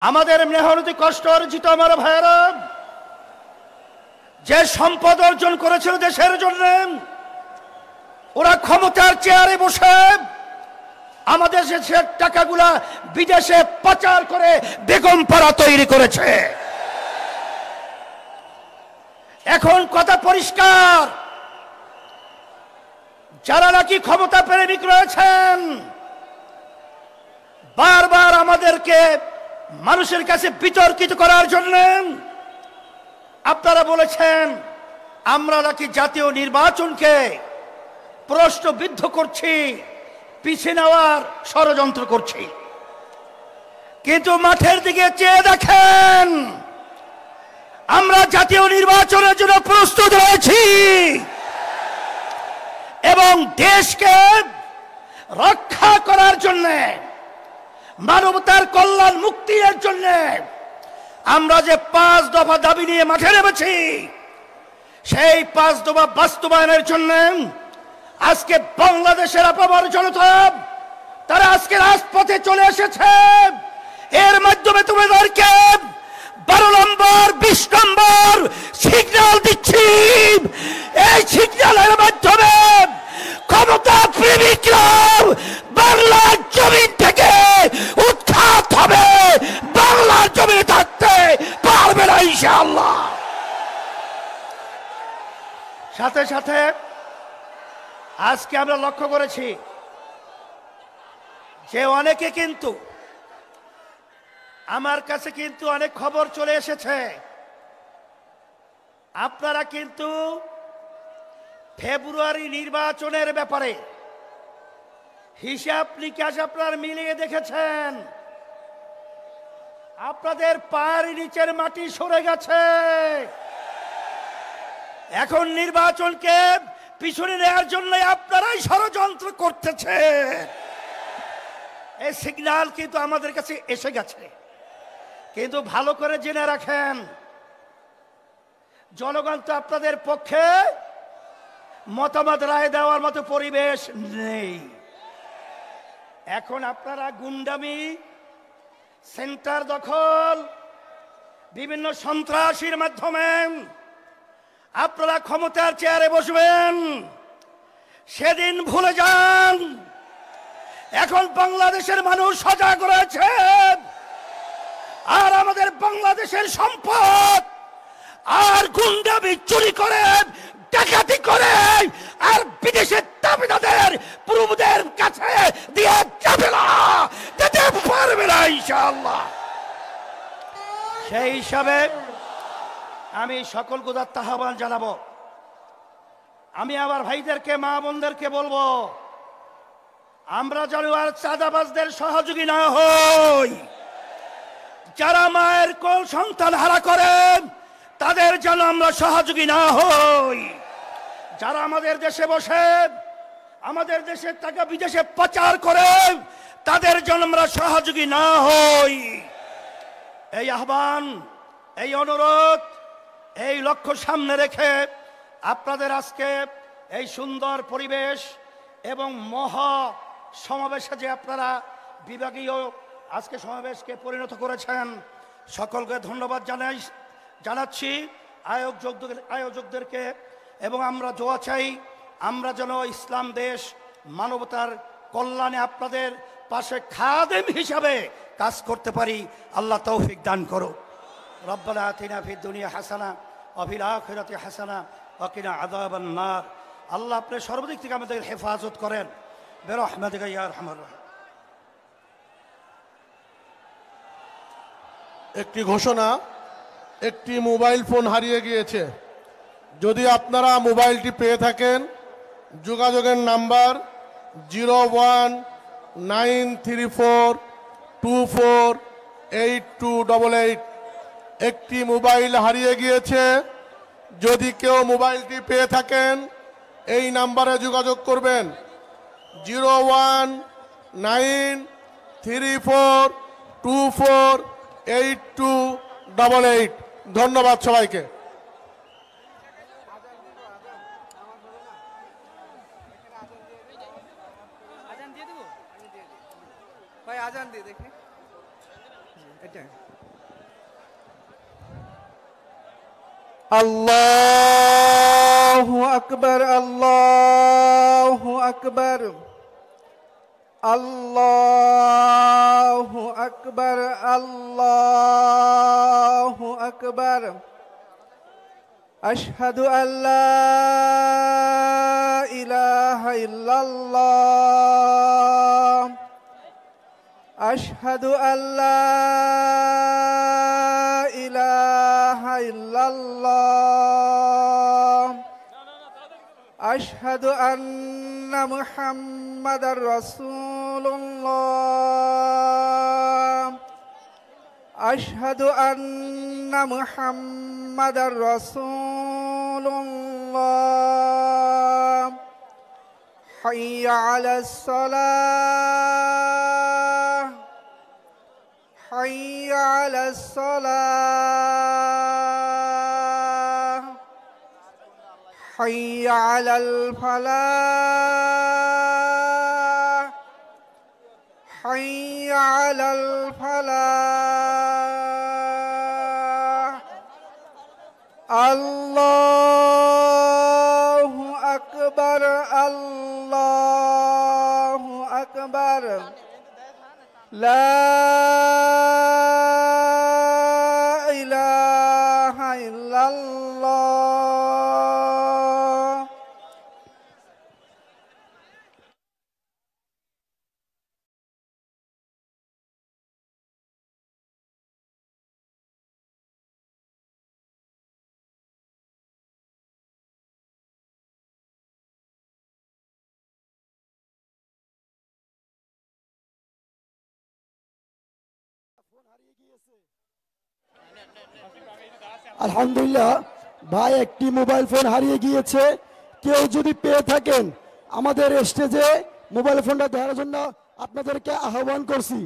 আমাদের মেহনতি কষ্ট অর্জিত আমার ভাইয়েরা যে সম্পদ অর্জন করেছিল দেশের জন্য, ওরা ক্ষমতার চেয়ারে বসে আমাদের দেশের টাকাগুলা বিদেশে পাচার করে বেগম পাড়া তৈরি করেছে। এখন কথা পরিষ্কার, যারা নাকি ক্ষমতা প্রেমিক রয়েছেন, বারবার আমাদেরকে মানুষের কাছে বিতর্কিত করার জন্য আপনারা বলেছেন আমরা নাকি জাতীয় নির্বাচনকে প্রশ্নবিদ্ধ করছি, পিছিয়ে নেওয়ার ষড়যন্ত্র করছি। কিন্তু মাঠের দিকে চেয়ে দেখেন, আমরা জাতীয় নির্বাচনের জন্য প্রস্তুত রয়েছি এবং দেশকে রক্ষা করার জন্য, মানবতার কল্যাণ মুক্তির জন্য আমরা যে 5 দফা দাবি নিয়ে মাঠে নেমেছি, সেই 5 দফা বাস্তবায়নের জন্য আজকে বাংলাদেশের আপামর জনতা তারা আজকে রাজপথে চলে এসেছে। এর মাধ্যমে তোমাদেরকে 12 নম্বর 20 নম্বর সিগন্যাল দিচ্ছি। এই সিগন্যালের মাধ্যমে ক্ষমতা প্রেমিকরা বাংলার জমিন থেকে উৎখাত হবে, বাংলার জমিনে থাকতে পারবে না ইনশাআল্লাহ। সাথে সাথে আজকে আমরা লক্ষ্য করেছি যে অনেকে কিন্তু আমার কাছে কিন্তু অনেক খবর চলে এসেছে, আপনারা কিন্তু ফেব্রুয়ারি নির্বাচনের ব্যাপারে হিসাব নিকাশ আপনারা মিলিয়ে দেখেছেন, আপনাদের পায়ের নিচের মাটি সরে গেছে। এখন নির্বাচনকে পিছনে নেওয়ার জন্য আপনারাই ষড়যন্ত্র করতেছে। এই সিগন্যাল কিন্তু আমাদের কাছে এসে গেছে, কিন্তু ভালো করে জেনে রাখেন, জনগণ তো আপনাদের পক্ষে মতামত রায় দেওয়ার মতো পরিবেশ নেই। এখন আপনারা গুন্ডামি, সেন্টার দখল, বিভিন্ন সন্ত্রাসীর মাধ্যমে আপনারা ক্ষমতার চেয়ারে বসবেন, সেদিন ভুলে যান। এখন বাংলাদেশের মানুষ সজাগ রয়েছে, আর আমাদের বাংলাদেশের সম্পদ আর গুন্ডামি চুরি করে, ডাকাতি করে আর বিদেশের দাবিদারদের প্রভুদের কাছে দিয়ে যাবে না, যেতে পারবে না ইনশাআল্লাহ। সেই হিসাবে আমি সকল গুদার আহ্বান জানাবো। আমি আমার ভাইদেরকে, মা বোনদেরকে বলবো, আমরা যেন আর চাঁদাবাজদের সহযোগী না হই। যারা মায়ের কোল সন্তান হারা করেন তাদের যেন আমরা সহযোগী না হই। যারা আমাদের দেশে বসে আমাদের দেশের টাকা বিদেশে পাচার করে তাদের জন্য আমরা সহযোগী না হই। এই আহ্বান, এই অনুরোধ, এই লক্ষ্য সামনে রেখে আপনাদের আজকে এই সুন্দর পরিবেশ এবং মহা সমাবেশে যে আপনারা বিভাগীয় আজকে সমাবেশকে পরিণত করেছেন, সকলকে ধন্যবাদ জানাচ্ছি আয়োজকদেরকে। এবং আমরা দোয়া চাই, আমরা যেন ইসলাম দেশ, মানবতার কল্যাণে আপনাদের পাশে খাদেম হিসাবে কাজ করতে পারি। আল্লাহ তৌফিক দান করো। রব্বানা আতিনা ফিদ দুনিয়া হাসানা ওয়া ফিল আখিরাতি হাসানা ওয়া কিনা আযাবান নার। আল্লাহ আপনি সর্বদিক থেকে আমাদের হেফাজত করেন, বিরহমাতিকা ইয়া আরহামার রাহিম। একটি ঘোষণা, একটি মোবাইল ফোন হারিয়ে গিয়েছে। যদি আপনারা মোবাইলটি পেয়ে থাকেন, যোগাযোগের নাম্বার 0193424828। একটি মোবাইল হারিয়ে গিয়েছে। যদি কেউ মোবাইলটি পেয়ে থাকেন এই নাম্বারে যোগাযোগ করবেন, 0193424828। ধন্যবাদ সবাইকে। আজান দিয়ে দেখি এটা আল্লাহু আকবার, আল্লাহু আকবার, আল্লাহু আকবার, আল্লাহু আকবার। আশহাদু আল্লা ইলাহা ইল্লাল্লাহ, আশহাদু আল্লা ইলাহা ইল্লাল্লাহ, আশহাদু আন্না মুহাম্মাদার রাসূলুল্লাহ, আশহাদু আন্না মুহাম্মাদার রাসূলুল্লাহ। হাইয়া আলাস সালাহ, হাইয়া আলাস সালাহ, হাইয়া আলাল ফালাহ, হাইয়া আলাল ফালাহ। আল্লাহু আকবার, আল্লাহু আকবার। লা ইলাহা ইল্লাল্লাহ। আলহামদুলিল্লাহ ভাই, একটি মোবাইল ফোন হারিয়ে গিয়েছে। কেউ যদি পেয়ে থাকেন আমাদের স্টেজে মোবাইল ফোনটা দেওয়ার জন্য আপনাদেরকে আহ্বান করছি।